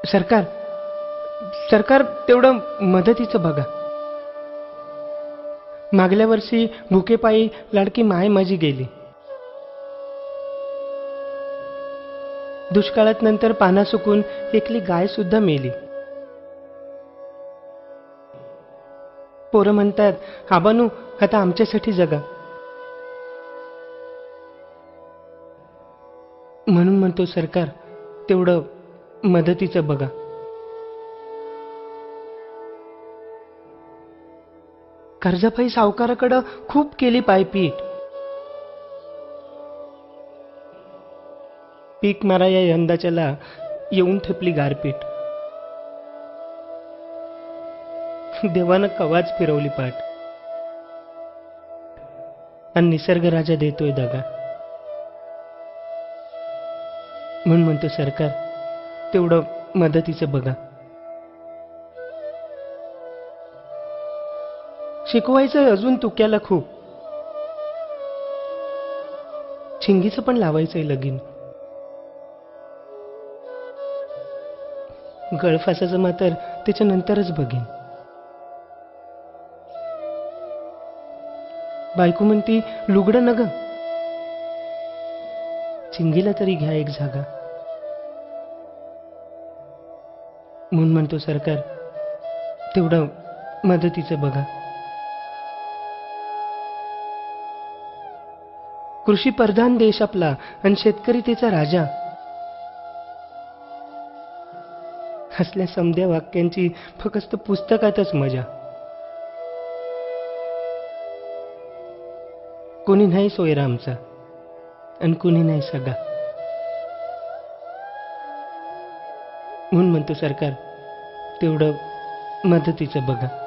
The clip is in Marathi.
सरकार सरकार तेवढं मदतीचं बघा. मागल्या वर्षी भुकेपायी लाडकी माय माझी गेली. दुष्काळात नंतर पाना सुकून एकली गाय सुद्धा मेली. पोरं म्हणतात, आबानू आता आमच्यासाठी जगा. म्हणून म्हणतो सरकार तेवढं मदतीचं बघा. कर्जपाई सावकाराकडं खूप केली पायपीट. पीक मारा या यंदाच्याला येऊन ठेपली गारपीट. देवानं कवाच फिरवली पाठ आणि निसर्ग राजा देतोय दगा. म्हणून म्हणतो सरकार तेवढं मदतीचं बघा. शिकवायचं अजून तुक्याला खूप. चिंगीचं पण लावायचंय लगीन. गळफासाचं मात्र त्याच्यानंतरच बघीन. बायको म्हणती लुगडं नग, चिंगीला तरी घ्या एक जागा. म्हणून म्हणतो सरकार तेवढं मदतीचं बघा. कृषी प्रधान देश आपला आणि शेतकरी त्याचा राजा. असल्या समध्या वाक्यांची फक्त पुस्तकातच मजा. कोणी नाही सोयरा आमचा आणि कोणी नाही सगा. म्हणून म्हणतो सरकार तेवढं मदतीचं बघा.